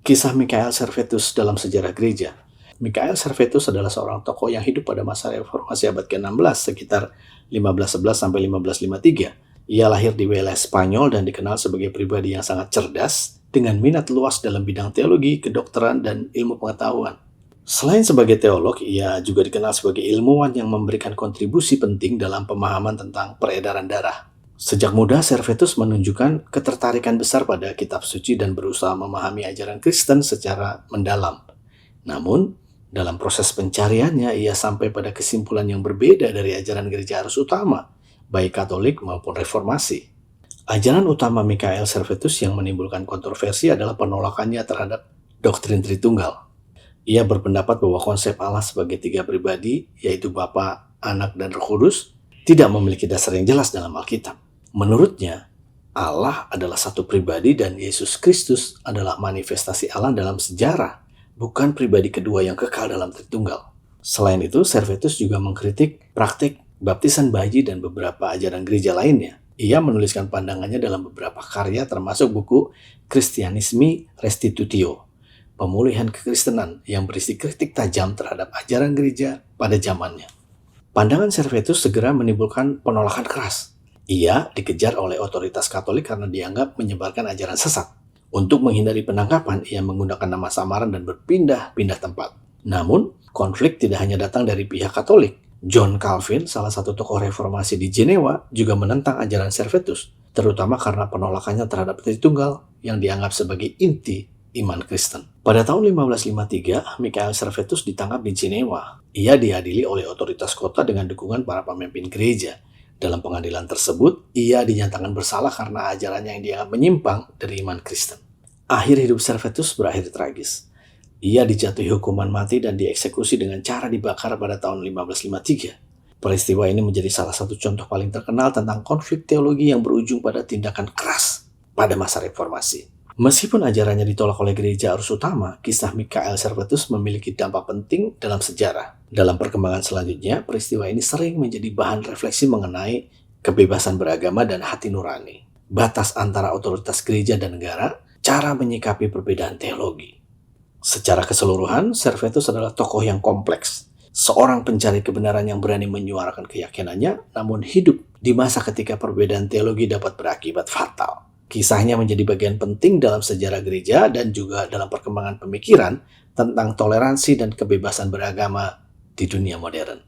Kisah Mikhael Servetus dalam sejarah gereja. Mikhael Servetus adalah seorang tokoh yang hidup pada masa reformasi abad ke-16 sekitar 1511 sampai 1553. Ia lahir di wilayah Spanyol dan dikenal sebagai pribadi yang sangat cerdas dengan minat luas dalam bidang teologi, kedokteran, dan ilmu pengetahuan. Selain sebagai teolog, ia juga dikenal sebagai ilmuwan yang memberikan kontribusi penting dalam pemahaman tentang peredaran darah. Sejak muda, Servetus menunjukkan ketertarikan besar pada kitab suci dan berusaha memahami ajaran Kristen secara mendalam. Namun, dalam proses pencariannya, ia sampai pada kesimpulan yang berbeda dari ajaran gereja arus utama, baik Katolik maupun Reformasi. Ajaran utama Mikhael Servetus yang menimbulkan kontroversi adalah penolakannya terhadap doktrin Tritunggal. Ia berpendapat bahwa konsep Allah sebagai tiga pribadi, yaitu Bapa, Anak, dan Roh Kudus, tidak memiliki dasar yang jelas dalam Alkitab. Menurutnya, Allah adalah satu pribadi dan Yesus Kristus adalah manifestasi Allah dalam sejarah, bukan pribadi kedua yang kekal dalam Tritunggal. Selain itu, Servetus juga mengkritik praktik baptisan bayi dan beberapa ajaran gereja lainnya. Ia menuliskan pandangannya dalam beberapa karya termasuk buku Christianismi Restitutio, pemulihan kekristenan yang berisi kritik tajam terhadap ajaran gereja pada zamannya. Pandangan Servetus segera menimbulkan penolakan keras. Ia dikejar oleh otoritas Katolik karena dianggap menyebarkan ajaran sesat. Untuk menghindari penangkapan, ia menggunakan nama samaran dan berpindah-pindah tempat. Namun, konflik tidak hanya datang dari pihak Katolik. John Calvin, salah satu tokoh reformasi di Jenewa, juga menentang ajaran Servetus, terutama karena penolakannya terhadap Tritunggal yang dianggap sebagai inti iman Kristen. Pada tahun 1553, Mikhael Servetus ditangkap di Jenewa. Ia diadili oleh otoritas kota dengan dukungan para pemimpin gereja. Dalam pengadilan tersebut, ia dinyatakan bersalah karena ajarannya yang dianggap menyimpang dari iman Kristen. Akhir hidup Servetus berakhir tragis. Ia dijatuhi hukuman mati dan dieksekusi dengan cara dibakar pada tahun 1553. Peristiwa ini menjadi salah satu contoh paling terkenal tentang konflik teologi yang berujung pada tindakan keras pada masa reformasi. Meskipun ajarannya ditolak oleh gereja arus utama, kisah Mikhael Servetus memiliki dampak penting dalam sejarah. Dalam perkembangan selanjutnya, peristiwa ini sering menjadi bahan refleksi mengenai kebebasan beragama dan hati nurani, batas antara otoritas gereja dan negara, cara menyikapi perbedaan teologi. Secara keseluruhan, Servetus adalah tokoh yang kompleks, seorang pencari kebenaran yang berani menyuarakan keyakinannya, namun hidup di masa ketika perbedaan teologi dapat berakibat fatal. Kisahnya menjadi bagian penting dalam sejarah gereja dan juga dalam perkembangan pemikiran tentang toleransi dan kebebasan beragama di dunia modern.